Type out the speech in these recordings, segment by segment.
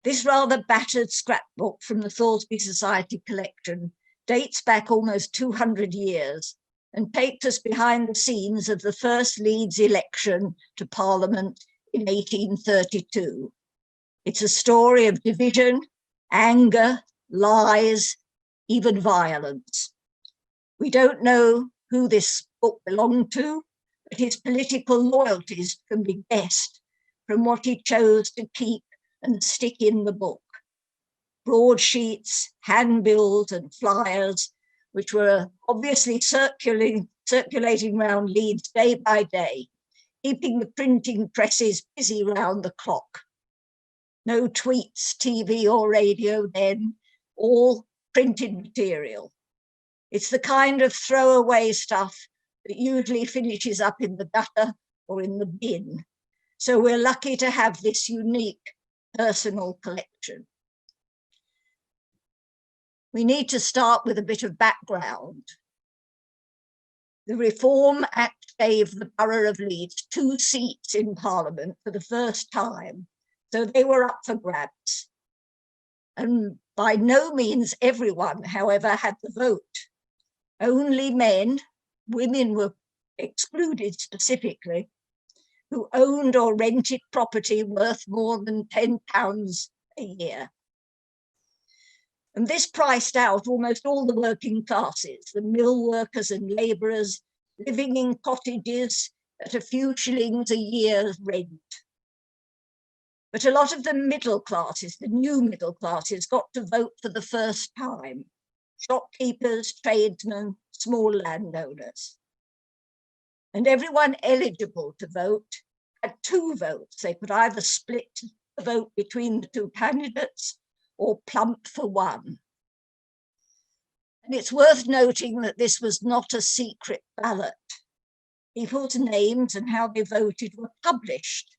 This rather battered scrapbook from the Thoresby Society collection dates back almost 200 years and takes us behind the scenes of the first Leeds election to Parliament in 1832. It's a story of division, anger, lies, even violence. We don't know who this book belonged to, but his political loyalties can be guessed from what he chose to keep and stick in the book. Broadsheets, handbills and flyers, which were obviously circulating around Leeds day by day, keeping the printing presses busy round the clock. No tweets, TV or radio then, all printed material. It's the kind of throwaway stuff that usually finishes up in the gutter or in the bin. So we're lucky to have this unique personal collection. We need to start with a bit of background. The Reform Act gave the Borough of Leeds 2 seats in Parliament for the first time, so they were up for grabs. And by no means everyone, however, had the vote. Only men, women were excluded specifically, who owned or rented property worth more than £10 a year. And this priced out almost all the working classes, the mill workers and labourers living in cottages at a few shillings a year rent. But a lot of the middle classes, the new middle classes, got to vote for the first time. Shopkeepers, tradesmen, small landowners. And everyone eligible to vote had 2 votes. They could either split the vote between the 2 candidates or plump for one. And it's worth noting that this was not a secret ballot. People's names and how they voted were published.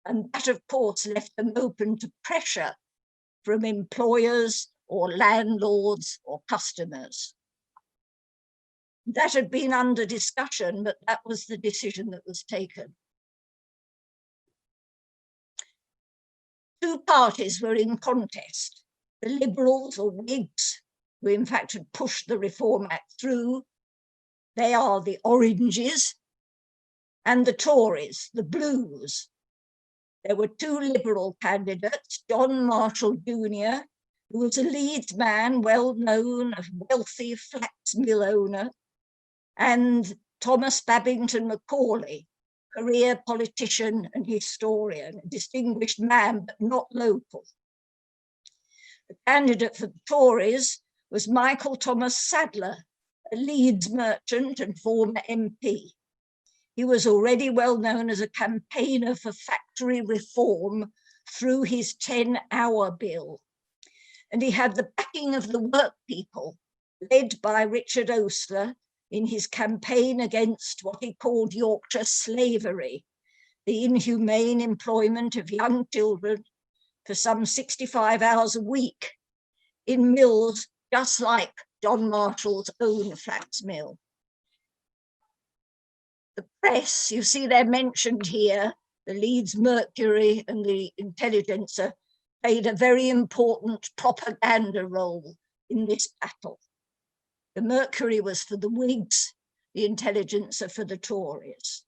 And that, of course, left them open to pressure from employers or landlords or customers. That had been under discussion, but that was the decision that was taken. 2 parties were in contest, the Liberals or Whigs, who in fact had pushed the Reform Act through. They are the Oranges, and the Tories, the Blues. There were 2 Liberal candidates, John Marshall Jr., who was a Leeds man, well known, a wealthy flax mill owner, and Thomas Babington Macaulay, career politician and historian, a distinguished man, but not local. The candidate for the Tories was Michael Thomas Sadler, a Leeds merchant and former MP. He was already well known as a campaigner for factory reform through his 10-hour bill. And he had the backing of the workpeople, led by Richard Ostler, in his campaign against what he called Yorkshire slavery, the inhumane employment of young children for some 65 hours a week in mills just like John Marshall's own flax mill. The press, you see they're mentioned here, the Leeds Mercury and the Intelligencer played a very important propaganda role in this battle. The Mercury was for the Whigs, the Intelligencer for the Tories.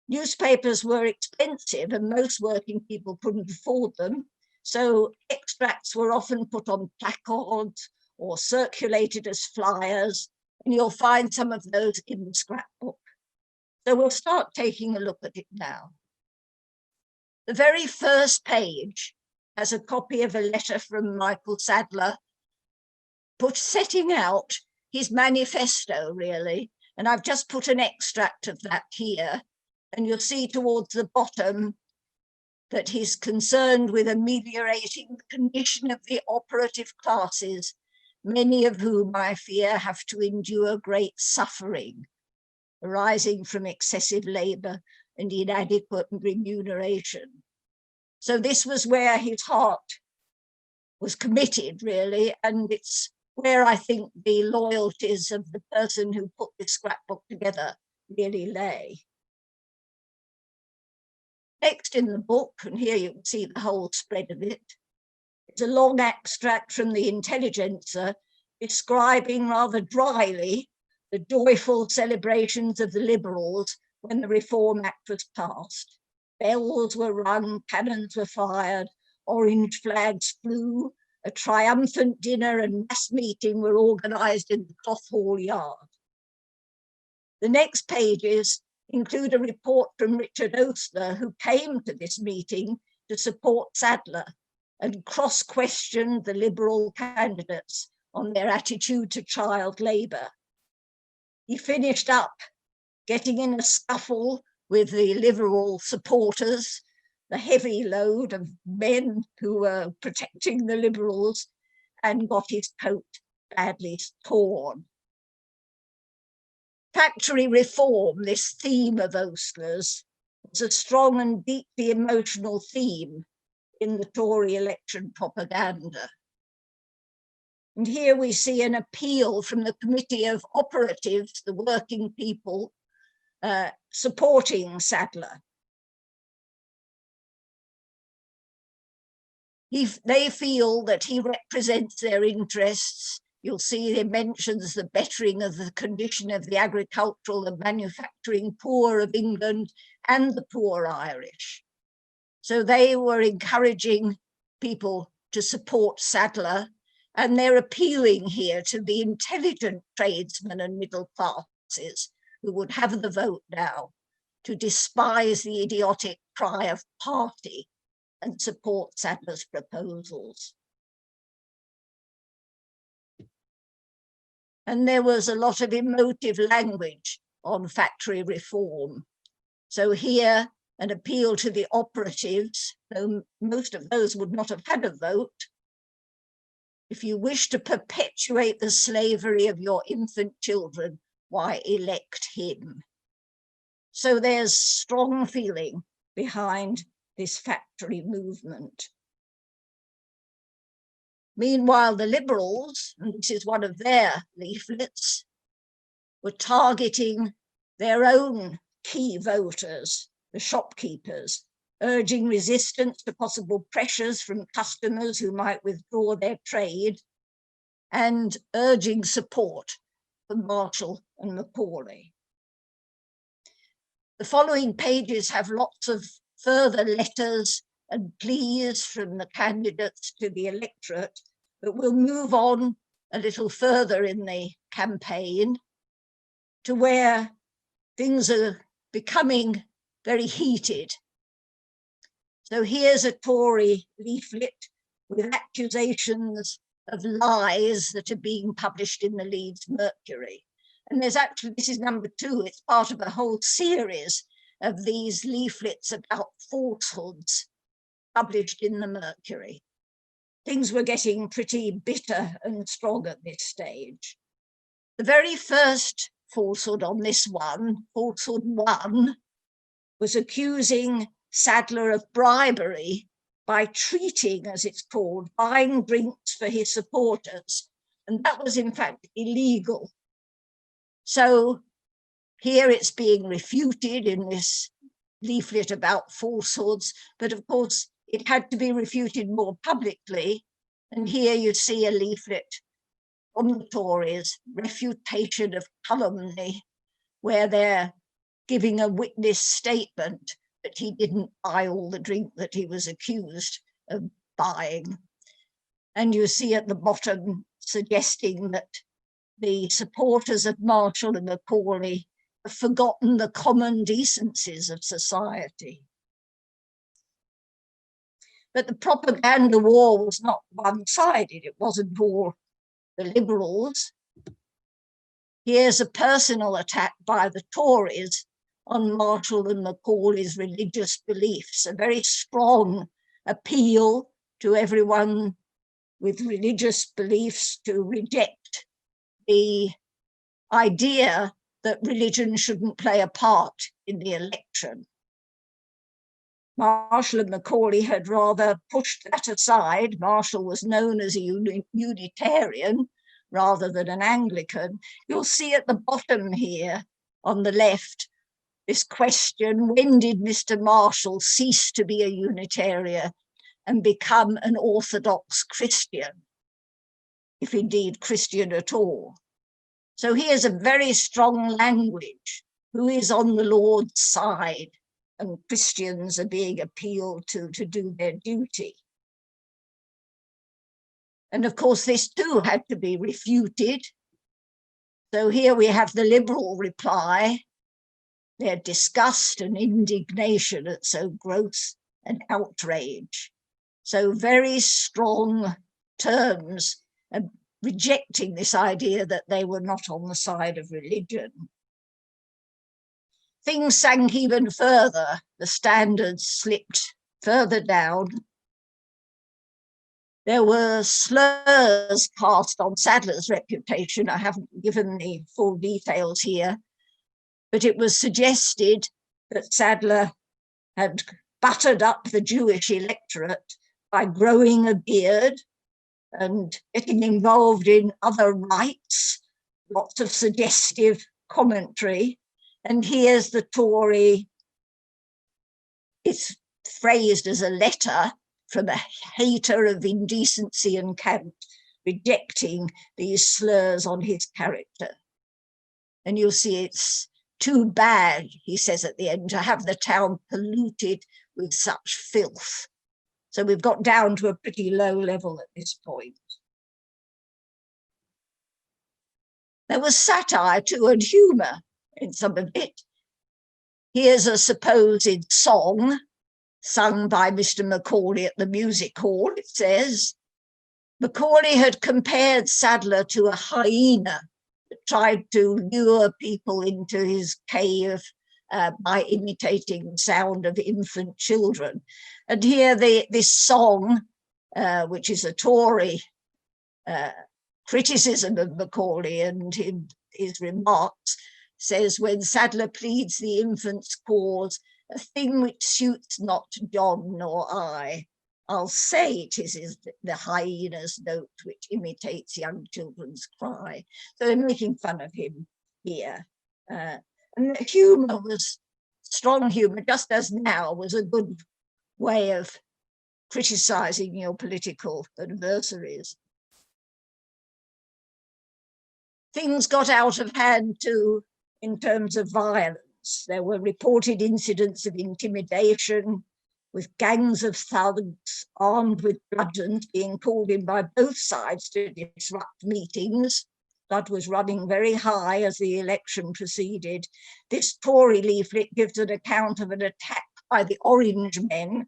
Newspapers were expensive and most working people couldn't afford them, so extracts were often put on placards or circulated as flyers, and you'll find some of those in the scrapbook. So we'll start taking a look at it now. The very first page has a copy of a letter from Michael Sadler, setting out his manifesto, really, and I've just put an extract of that here, and you'll see towards the bottom that he's concerned with ameliorating the condition of the operative classes, many of whom, I fear, have to endure great suffering arising from excessive labour and inadequate remuneration. So this was where his heart was committed, really, and it's where I think the loyalties of the person who put this scrapbook together really lay. Next in the book, and here you can see the whole spread of it, it's a long extract from the Intelligencer describing rather dryly the joyful celebrations of the Liberals when the Reform Act was passed. Bells were rung, cannons were fired, orange flags flew, a triumphant dinner and mass meeting were organised in the Cloth Hall yard. The next pages include a report from Richard Ostler, who came to this meeting to support Sadler and cross-questioned the Liberal candidates on their attitude to child labour. He finished up getting in a scuffle with the Liberal supporters, the heavy load of men who were protecting the Liberals, and got his coat badly torn. Factory reform, this theme of Ostler's, was a strong and deeply emotional theme in the Tory election propaganda. And here we see an appeal from the Committee of Operatives, the working people, supporting Sadler. They feel that he represents their interests. You'll see he mentions the bettering of the condition of the agricultural and manufacturing poor of England and the poor Irish. So they were encouraging people to support Sadler, and they're appealing here to the intelligent tradesmen and middle classes who would have the vote now to despise the idiotic cry of party and support Sadler's proposals. And there was a lot of emotive language on factory reform. So here, an appeal to the operatives, though most of those would not have had a vote. If you wish to perpetuate the slavery of your infant children, why elect him? So there's strong feeling behind this factory movement. Meanwhile, the Liberals, and this is one of their leaflets, were targeting their own key voters, the shopkeepers, urging resistance to possible pressures from customers who might withdraw their trade, and urging support for Marshall and Macaulay. The following pages have lots of further letters and pleas from the candidates to the electorate, but we'll move on a little further in the campaign to where things are becoming very heated. So here's a Tory leaflet with accusations of lies that are being published in the Leeds Mercury. And there's actually, this is number 2, it's part of a whole series of these leaflets about falsehoods published in the Mercury. Things were getting pretty bitter and strong at this stage. The very first falsehood on this one, falsehood 1, was accusing Sadler of bribery by treating, as it's called, buying drinks for his supporters. And that was in fact illegal. So here it's being refuted in this leaflet about falsehoods, but of course it had to be refuted more publicly. And here you see a leaflet from the Tories, refutation of calumny, where they're giving a witness statement that he didn't buy all the drink that he was accused of buying. And you see at the bottom suggesting that the supporters of Marshall and Macaulay have forgotten the common decencies of society. But the propaganda war was not one-sided. It wasn't all the Liberals. Here's a personal attack by the Tories on Marshall and Macaulay's religious beliefs, a very strong appeal to everyone with religious beliefs to reject the idea that religion shouldn't play a part in the election. Marshall and Macaulay had rather pushed that aside. Marshall was known as a Unitarian rather than an Anglican. You'll see at the bottom here on the left this question, when did Mr. Marshall cease to be a Unitarian and become an Orthodox Christian, if indeed Christian at all? So here's a very strong language. Who is on the Lord's side? And Christians are being appealed to do their duty. And of course, this too had to be refuted. So here we have the Liberal reply, their disgust and indignation at so gross an outrage. So very strong terms rejecting this idea that they were not on the side of religion. Things sank even further. The standards slipped further down. There were slurs cast on Sadler's reputation. I haven't given the full details here, but it was suggested that Sadler had buttered up the Jewish electorate by growing a beard and getting involved in other rites, lots of suggestive commentary. And here's the Tory, it's phrased as a letter from a hater of indecency and cant, rejecting these slurs on his character. And you'll see it's too bad, he says at the end, to have the town polluted with such filth. So we've got down to a pretty low level at this point. There was satire too, and humour in some of it. Here's a supposed song sung by Mr. Macaulay at the music hall. It says, Macaulay had compared Sadler to a hyena that tried to lure people into his cave by imitating the sound of infant children. And here this song, which is a Tory criticism of Macaulay and his remarks, says, when Sadler pleads the infant's cause, a thing which suits not John nor I, I'll say 'tis the hyena's note which imitates young children's cry. So they're making fun of him here. And the humour was strong humour, just as now was a good way of criticising your political adversaries. Things got out of hand too in terms of violence. There were reported incidents of intimidation, with gangs of thugs armed with bludgeons being called in by both sides to disrupt meetings. Blood was running very high as the election proceeded. This Tory leaflet gives an account of an attack by the Orange men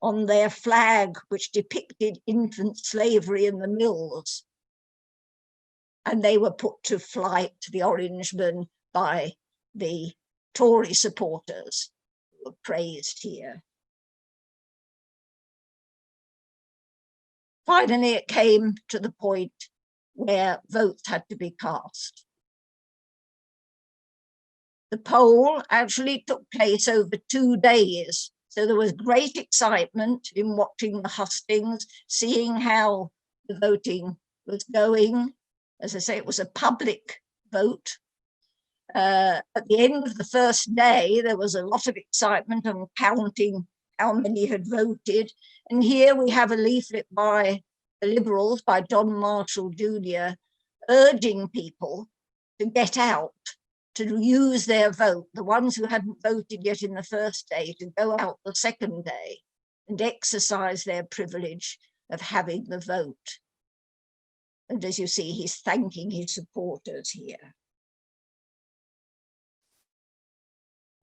on their flag, which depicted infant slavery in the mills. And they were put to flight, the Orangemen, by the Tory supporters, who were praised here. Finally, it came to the point where votes had to be cast. The poll actually took place over 2 days. So there was great excitement in watching the hustings, seeing how the voting was going. As I say, it was a public vote. At the end of the first day, there was a lot of excitement on counting how many had voted. And here we have a leaflet by the Liberals, by John Marshall Jr., urging people to get out, to use their vote, the ones who hadn't voted yet in the first day, to go out the second day and exercise their privilege of having the vote. And as you see, he's thanking his supporters here.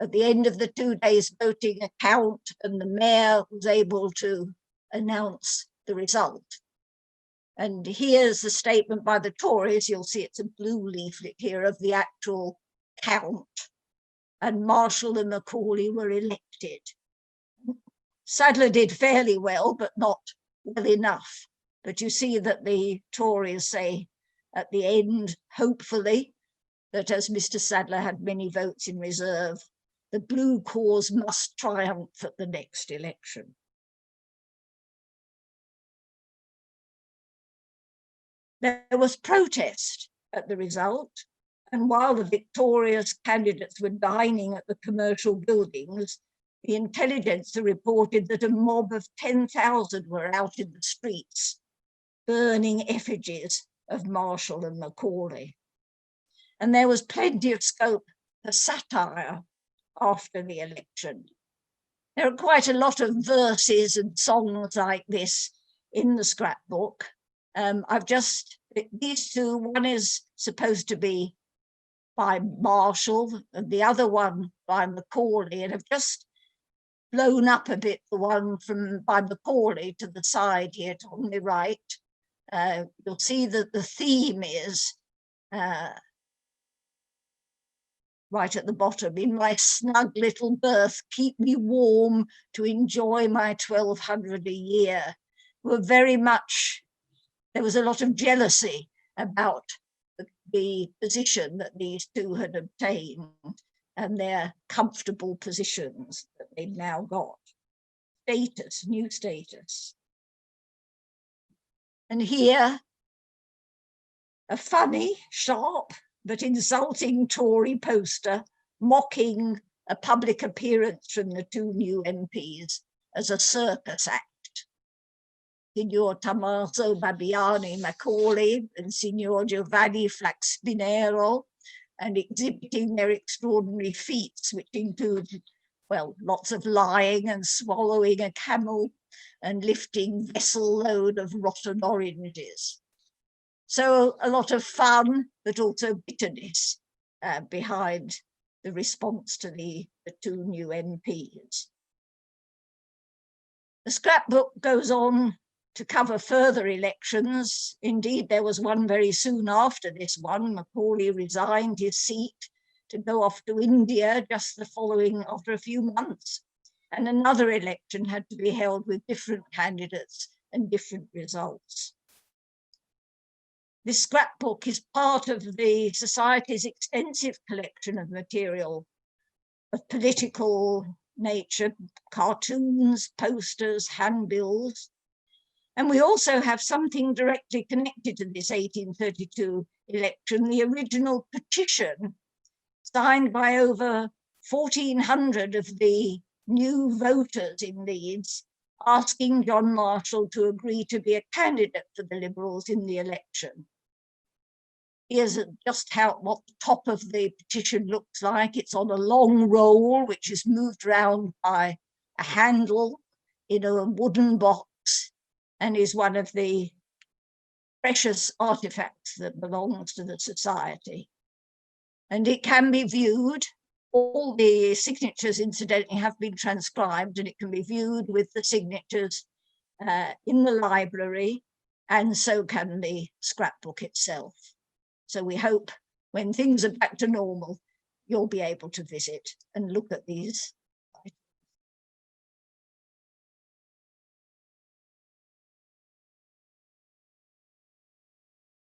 At the end of the 2 days voting account, and the mayor was able to announce the result. And here's the statement by the Tories. You'll see it's a blue leaflet here of the actual count. And Marshall and Macaulay were elected. Sadler did fairly well, but not well enough. But you see that the Tories say at the end, hopefully, that as Mr. Sadler had many votes in reserve, the blue cause must triumph at the next election. There was protest at the result. And while the victorious candidates were dining at the commercial buildings, the intelligentsia reported that a mob of 10,000 were out in the streets, burning effigies of Marshall and Macaulay. And there was plenty of scope for satire after the election. There are quite a lot of verses and songs like this in the scrapbook. These two, one is supposed to be by Marshall and the other one by Macaulay, and have just blown up a bit the one by Macaulay to the side here on the right. You'll see that the theme is right at the bottom: in my snug little berth, keep me warm to enjoy my 1,200 a year. There was a lot of jealousy about the position that these two had obtained and their comfortable positions that they've now got. Status, new status. And here, a funny, sharp, but insulting Tory poster mocking a public appearance from the two new MPs as a circus act. Signor Tommaso Babbiani Macaulay and Signor Giovanni Flaxpinero, and exhibiting their extraordinary feats, which include, well, lots of lying and swallowing a camel and lifting vessel load of rotten oranges. So a lot of fun, but also bitterness behind the response to the two new MPs. The scrapbook goes on to cover further elections. Indeed, there was one very soon after this one. Macaulay resigned his seat to go off to India just after a few months. And another election had to be held with different candidates and different results. This scrapbook is part of the Society's extensive collection of material of political nature, cartoons, posters, handbills. And we also have something directly connected to this 1832 election, the original petition signed by over 1,400 of the new voters in Leeds, asking John Marshall to agree to be a candidate for the Liberals in the election. Here's just what the top of the petition looks like. It's on a long roll, which is moved around by a handle in a wooden box, and is one of the precious artifacts that belongs to the Society. And it can be viewed. All the signatures, incidentally, have been transcribed, and it can be viewed with the signatures in the library, and so can the scrapbook itself. So we hope when things are back to normal, you'll be able to visit and look at these